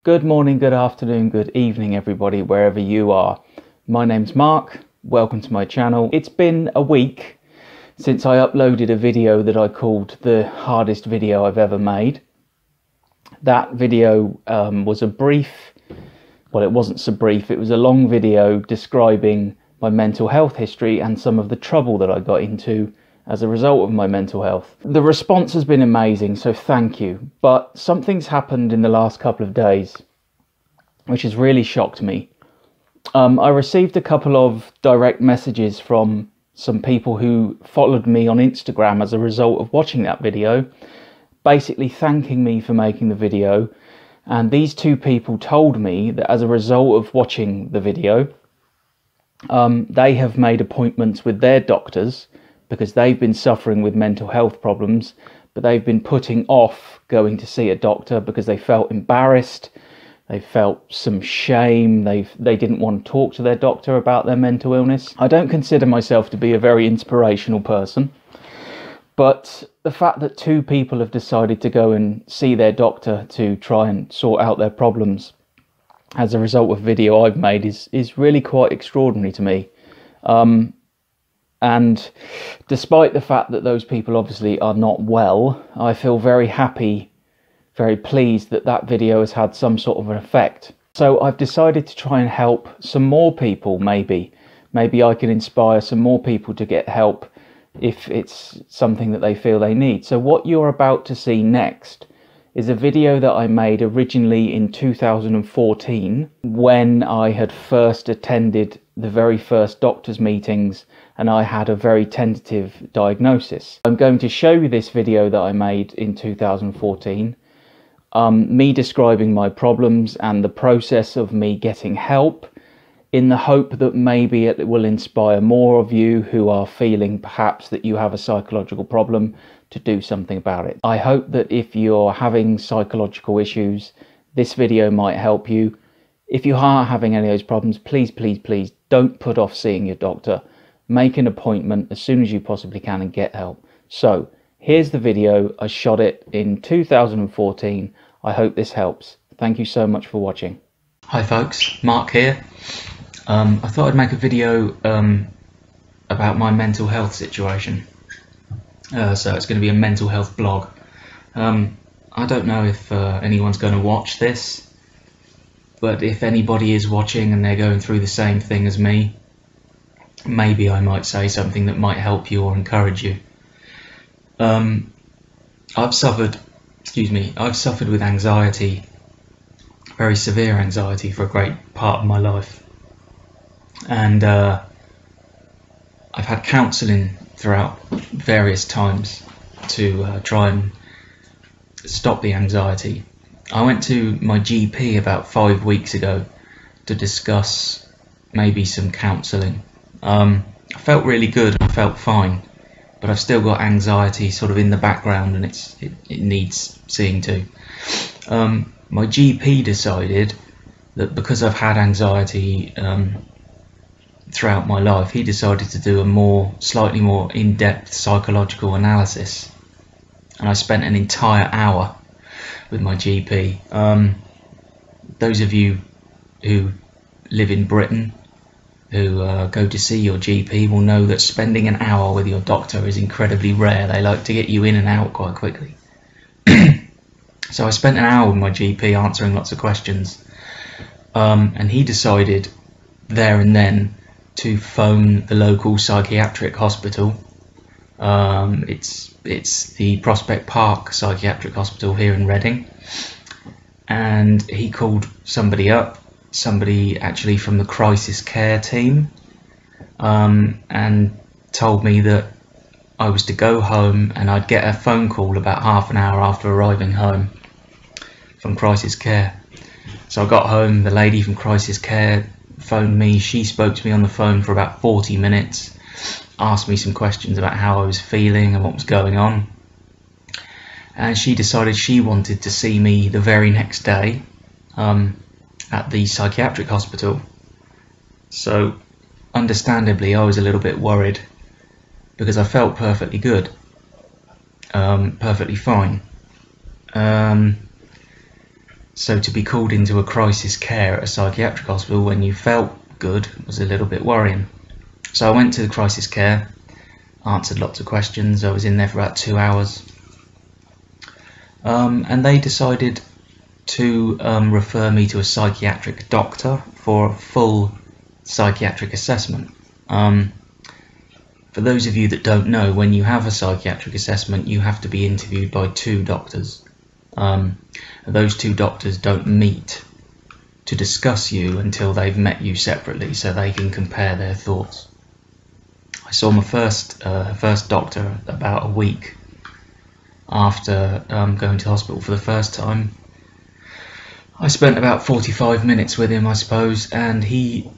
Good morning, good afternoon, good evening, everybody, wherever you are. My name's Mark. Welcome to my channel. It's been a week since I uploaded a video that I called the hardest video I've ever made. That video was a brief, well, it wasn't so brief, it was a long video describing my mental health history and some of the trouble that I got into as a result of my mental health. The response has been amazing, so thank you. But something's happened in the last couple of days which has really shocked me. I received a couple of direct messages from some people who followed me on Instagram as a result of watching that video, basically thanking me for making the video. And these two people told me that as a result of watching the video, they have made appointments with their doctors because they've been suffering with mental health problems, but they've been putting off going to see a doctor because they felt embarrassed, they felt some shame, they didn't want to talk to their doctor about their mental illness. I don't consider myself to be a very inspirational person, but the fact that two people have decided to go and see their doctor to try and sort out their problems as a result of video I've made is really quite extraordinary to me. And despite the fact that those people obviously are not well, I feel very happy, very pleased that that video has had some sort of an effect. So I've decided to try and help some more people, maybe. Maybe I can inspire some more people to get help if it's something that they feel they need. So what you're about to see next is a video that I made originally in 2014 when I had first attended the very first doctor's meetings and I had a very tentative diagnosis. I'm going to show you this video that I made in 2014, me describing my problems and the process of me getting help, in the hope that maybe it will inspire more of you who are feeling perhaps that you have a psychological problem to do something about it. I hope that if you're having psychological issues, this video might help you. If you are having any of those problems, please, please, please don't put off seeing your doctor. Make an appointment as soon as you possibly can and get help. So here's the video. I shot it in 2014. I hope this helps. Thank you so much for watching. Hi folks, Mark here. I thought I'd make a video about my mental health situation. So it's going to be a mental health blog. I don't know if anyone's going to watch this, but if anybody is watching and they're going through the same thing as me, maybe I might say something that might help you or encourage you. I've suffered with anxiety, very severe anxiety, for a great part of my life, and I've had counselling throughout various times to try and stop the anxiety. I went to my GP about 5 weeks ago to discuss maybe some counselling. I felt really good and I felt fine, but I've still got anxiety sort of in the background and it needs seeing to. My GP decided that because I've had anxiety throughout my life, he decided to do a slightly more in-depth psychological analysis, and I spent an entire hour with my GP. Those of you who live in Britain who go to see your GP will know that spending an hour with your doctor is incredibly rare. They like to get you in and out quite quickly. So I spent an hour with my GP answering lots of questions, and he decided there and then to phone the local psychiatric hospital. It's the Prospect Park Psychiatric Hospital here in Reading, and he called somebody up, somebody actually from the crisis care team, and told me that I was to go home and I'd get a phone call about half an hour after arriving home from crisis care. So I got home, the lady from crisis care phoned me, she spoke to me on the phone for about 40 minutes, asked me some questions about how I was feeling and what was going on, and she decided she wanted to see me the very next day at the psychiatric hospital. So understandably I was a little bit worried because I felt perfectly good, perfectly fine. So to be called into a crisis care at a psychiatric hospital when you felt good was a little bit worrying. So I went to the crisis care, answered lots of questions. I was in there for about 2 hours, and they decided to refer me to a psychiatric doctor for a full psychiatric assessment. For those of you that don't know, when you have a psychiatric assessment, you have to be interviewed by 2 doctors. Those 2 doctors don't meet to discuss you until they've met you separately, so they can compare their thoughts. I saw my first doctor about a week after going to hospital for the first time. I spent about 45 minutes with him, I suppose, and he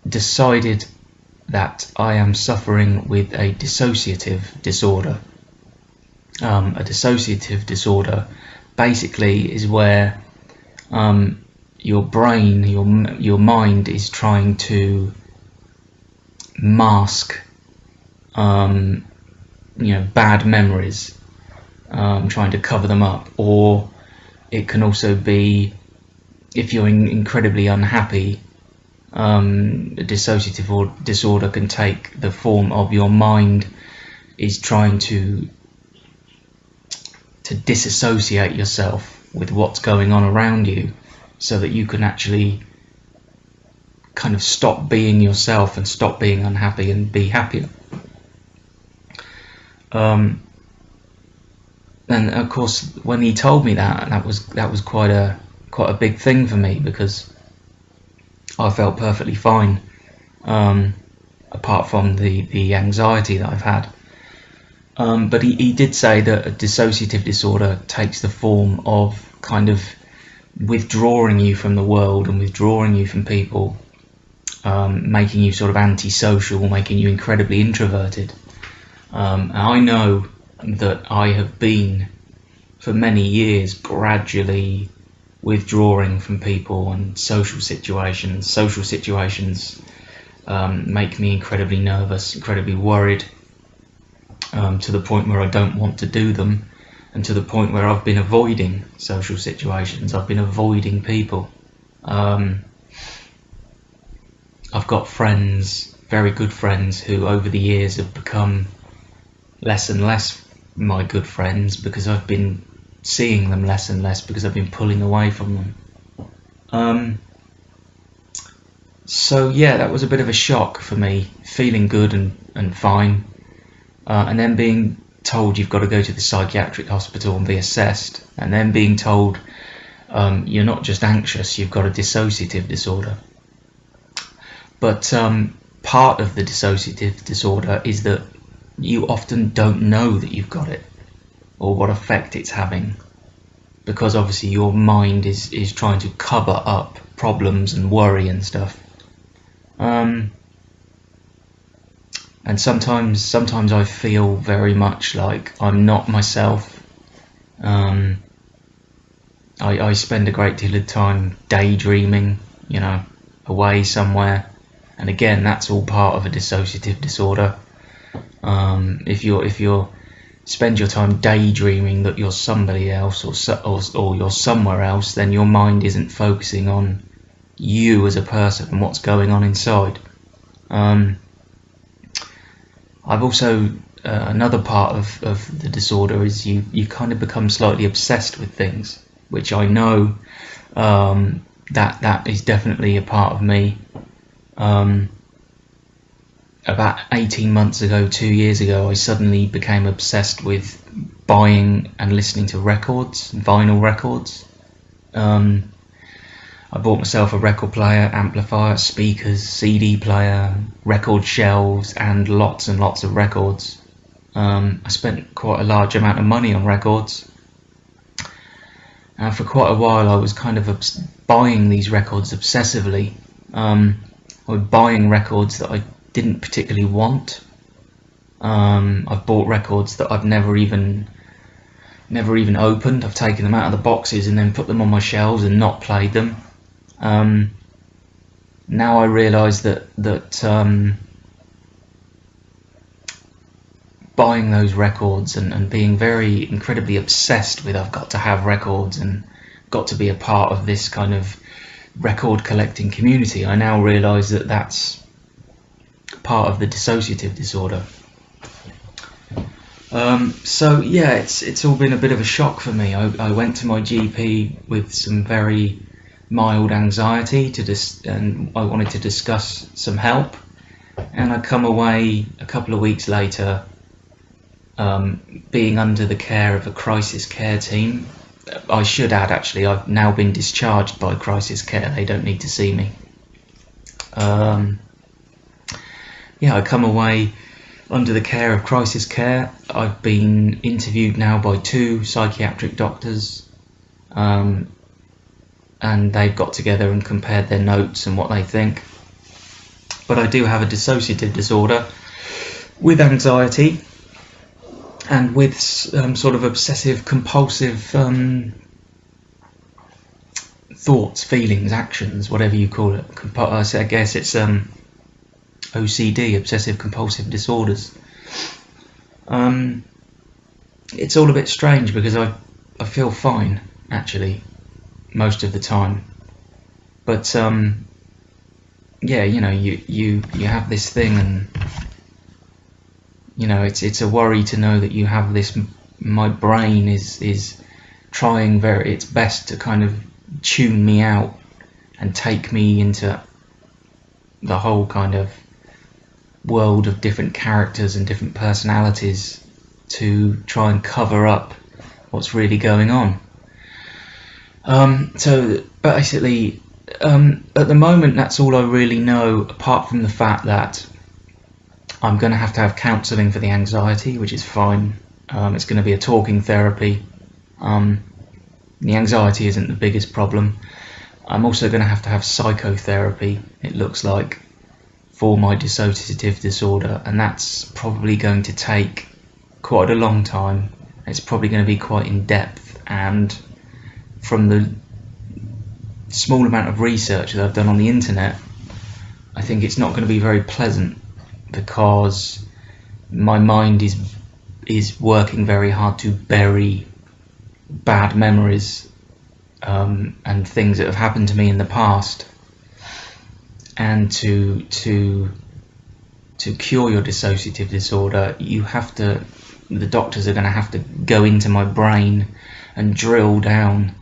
decided that I am suffering with a dissociative disorder. A dissociative disorder basically is where your brain, your mind is trying to mask bad memories, trying to cover them up. Or it can also be, if you're incredibly unhappy, a dissociative disorder can take the form of your mind is trying to disassociate yourself with what's going on around you, so that you can actually kind of stop being yourself and stop being unhappy and be happier. And of course, when he told me that was quite a big thing for me, because I felt perfectly fine, apart from the anxiety that I've had. But he did say that a dissociative disorder takes the form of kind of withdrawing you from the world and withdrawing you from people, making you sort of antisocial, making you incredibly introverted. And I know that I have been, for many years, gradually withdrawing from people and social situations. Social situations make me incredibly nervous, incredibly worried, to the point where I don't want to do them, and to the point where I've been avoiding social situations. I've been avoiding people. I've got friends, very good friends, who over the years have become less and less my good friends, because I've been seeing them less and less, because I've been pulling away from them. So yeah, that was a bit of a shock for me, feeling good and fine, and then being told you've got to go to the psychiatric hospital and be assessed, and then being told you're not just anxious, you've got a dissociative disorder. But part of the dissociative disorder is that you often don't know that you've got it, or what effect it's having, because obviously your mind is trying to cover up problems and worry and stuff. And sometimes I feel very much like I'm not myself. I spend a great deal of time daydreaming, away somewhere, and again, that's all part of a dissociative disorder. If you spend your time daydreaming that you're somebody else, or you're somewhere else, then your mind isn't focusing on you as a person and what's going on inside. I've also another part of the disorder is you kind of become slightly obsessed with things, which I know that is definitely a part of me. About 18 months ago, 2 years ago, I suddenly became obsessed with buying and listening to records, vinyl records. I bought myself a record player, amplifier, speakers, CD player, record shelves, and lots of records. I spent quite a large amount of money on records. And for quite a while I was kind of buying these records obsessively. I was buying records that I didn't particularly want. I've bought records that I've never even opened. I've taken them out of the boxes and then put them on my shelves and not played them. Now I realise that buying those records and being very incredibly obsessed with I've got to have records and got to be a part of this kind of record collecting community. I now realise that that's part of the dissociative disorder. So yeah, it's all been a bit of a shock for me. I went to my GP with some very mild anxiety and I wanted to discuss some help, and I come away a couple of weeks later being under the care of a crisis care team. I should add, actually, I've now been discharged by crisis care. They don't need to see me. Yeah, I come away under the care of crisis care. I've been interviewed now by 2 psychiatric doctors, and they've got together and compared their notes and what they think. But I do have a dissociative disorder with anxiety and with sort of obsessive compulsive thoughts, feelings, actions, whatever you call it. I guess it's OCD, obsessive compulsive disorders. It's all a bit strange because I feel fine, actually, most of the time. But yeah, you know, you have this thing, and you know, it's a worry to know that you have this. My brain is trying its best to kind of tune me out and take me into the whole kind of world of different characters and different personalities to try and cover up what's really going on. So basically, at the moment, that's all I really know, apart from the fact that I'm going to have counselling for the anxiety, which is fine. It's going to be a talking therapy. The anxiety isn't the biggest problem. I'm also going to have psychotherapy, it looks like, for my dissociative disorder, and that's probably going to take quite a long time. It's probably going to be quite in depth, and from the small amount of research that I've done on the internet, I think it's not going to be very pleasant, because my mind is working very hard to bury bad memories and things that have happened to me in the past. And to cure your dissociative disorder, the doctors are going to have to go into my brain and drill down,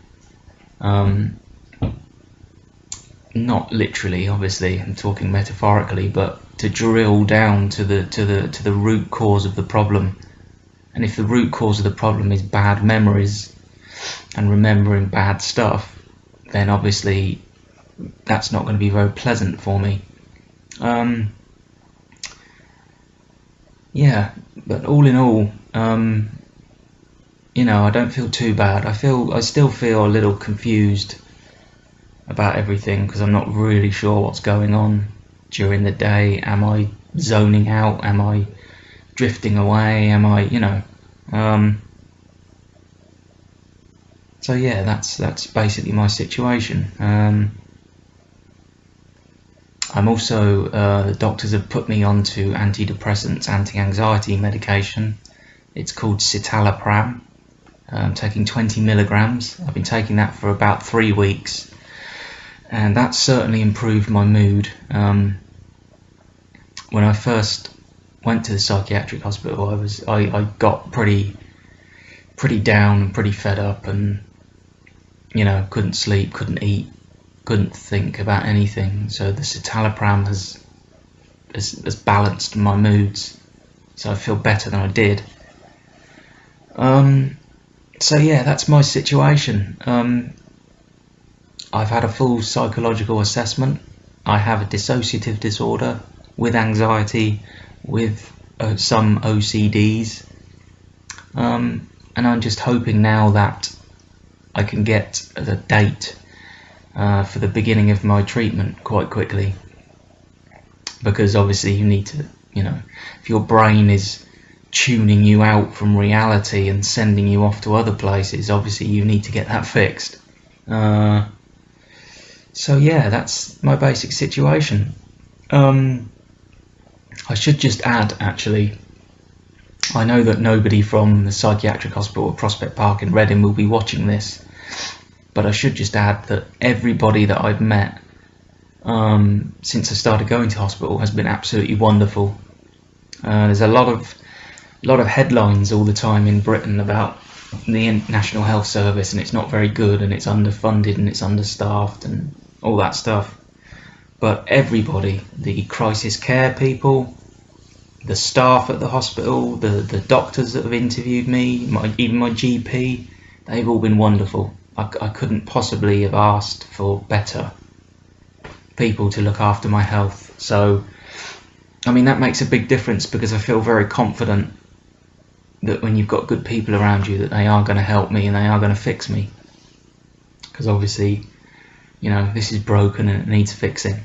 not literally, obviously, I'm talking metaphorically, but to drill down to the root cause of the problem. And if the root cause of the problem is bad memories and remembering bad stuff, then obviously that's not going to be very pleasant for me. Yeah, but all in all, you know, I don't feel too bad. I still feel a little confused about everything, because I'm not really sure what's going on during the day. Am I zoning out? Am I drifting away? Am I, you know? So yeah, that's basically my situation. I'm also, the doctors have put me onto antidepressants, anti-anxiety medication. It's called citalopram. I'm taking 20 milligrams. I've been taking that for about 3 weeks, and that's certainly improved my mood. When I first went to the psychiatric hospital, I got pretty down and pretty fed up, and you know, couldn't sleep, couldn't eat, couldn't think about anything. So the citalopram has balanced my moods, so I feel better than I did. So yeah, that's my situation. I've had a full psychological assessment. I have a dissociative disorder with anxiety, with some OCDs, and I'm just hoping now that I can get the date for the beginning of my treatment quite quickly, because obviously you need to, you know, if your brain is tuning you out from reality and sending you off to other places, obviously you need to get that fixed. So yeah, that's my basic situation. I should just add, actually, I know that nobody from the psychiatric hospital at Prospect Park in Reading will be watching this, But I should just add that everybody that I've met since I started going to hospital has been absolutely wonderful. There's a lot of headlines all the time in Britain about the National Health Service, and it's not very good, and it's underfunded, and it's understaffed, and all that stuff. But everybody, the crisis care people, the staff at the hospital, the doctors that have interviewed me, even my GP, they've all been wonderful. I couldn't possibly have asked for better people to look after my health. So, I mean, that makes a big difference, because I feel very confident that when you've got good people around you, that they are going to help me and they are going to fix me. Because obviously, you know, this is broken and it needs fixing.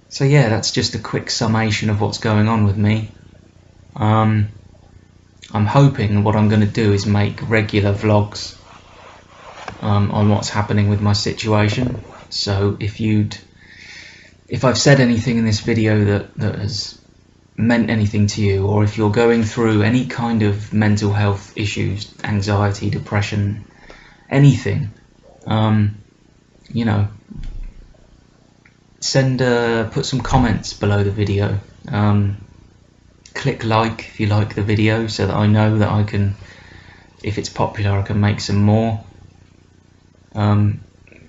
So yeah, that's just a quick summation of what's going on with me. I'm hoping what I'm going to do is make regular vlogs on what's happening with my situation. So if I've said anything in this video that has meant anything to you, or if you're going through any kind of mental health issues, anxiety, depression, anything, you know, put some comments below the video. Click like if you like the video, so that I know that I can, if it's popular, I can make some more.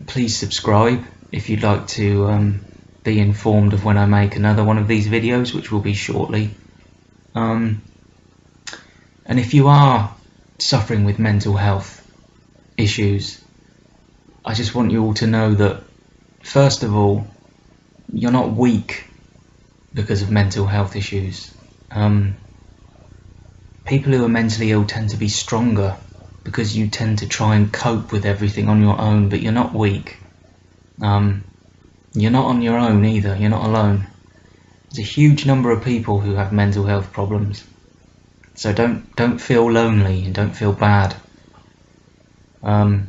Please subscribe if you'd like to be informed of when I make another one of these videos, which will be shortly. And if you are suffering with mental health issues, I just want you all to know that, first of all, you're not weak because of mental health issues. People who are mentally ill tend to be stronger because you tend to try and cope with everything on your own, but you're not weak. You're not on your own either, you're not alone. There's a huge number of people who have mental health problems. So don't feel lonely and don't feel bad. But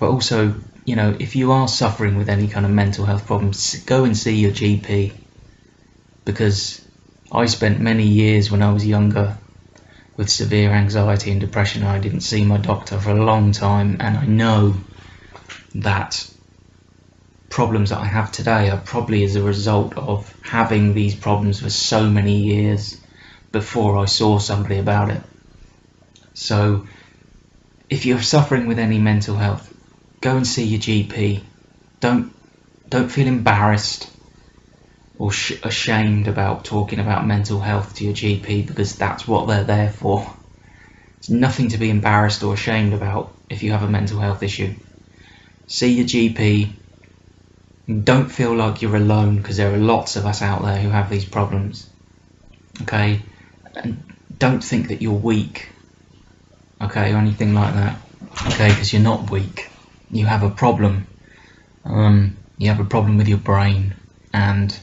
also, you know, if you are suffering with any kind of mental health problems, go and see your GP. Because I spent many years when I was younger with severe anxiety and depression, and I didn't see my doctor for a long time, and I know that problems that I have today are probably as a result of having these problems for so many years before I saw somebody about it. So if you're suffering with any mental health, go and see your GP. Don't feel embarrassed or ashamed about talking about mental health to your GP, because that's what they're there for. It's nothing to be embarrassed or ashamed about if you have a mental health issue. See your GP. Don't feel like you're alone, because there are lots of us out there who have these problems. Okay? And don't think that you're weak, okay, or anything like that. Okay, because you're not weak. You have a problem. You have a problem with your brain, and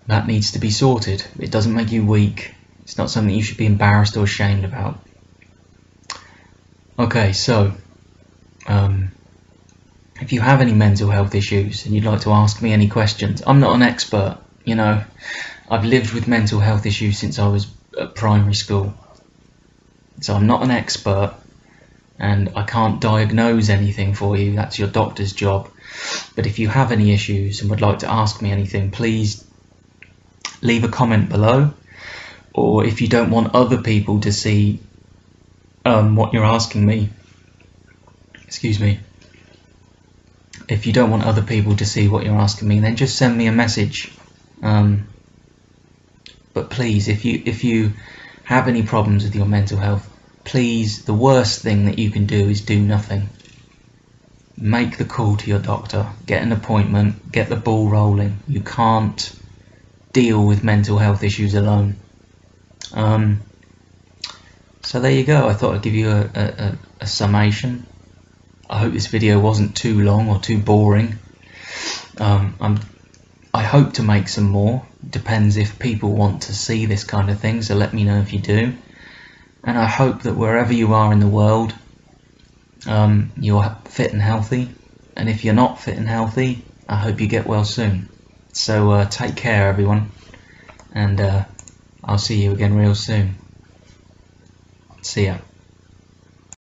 that needs to be sorted. It doesn't make you weak. It's not something you should be embarrassed or ashamed about. Okay, so if you have any mental health issues and you'd like to ask me any questions, I'm not an expert, you know. I've lived with mental health issues since I was at primary school, so I'm not an expert, and I can't diagnose anything for you. That's your doctor's job. But if you have any issues and would like to ask me anything, please leave a comment below. Or if you don't want other people to see what you're asking me, excuse me, if you don't want other people to see what you're asking me, then just send me a message. But please, if you have any problems with your mental health, please, the worst thing that you can do is do nothing. Make the call to your doctor, get an appointment, get the ball rolling. You can't deal with mental health issues alone. So there you go. I thought I'd give you a summation. I hope this video wasn't too long or too boring. I hope to make some more. Depends if people want to see this kind of thing, so let me know if you do. And I hope that wherever you are in the world, you're fit and healthy. And if you're not fit and healthy, I hope you get well soon. So take care, everyone, and I'll see you again real soon. See ya.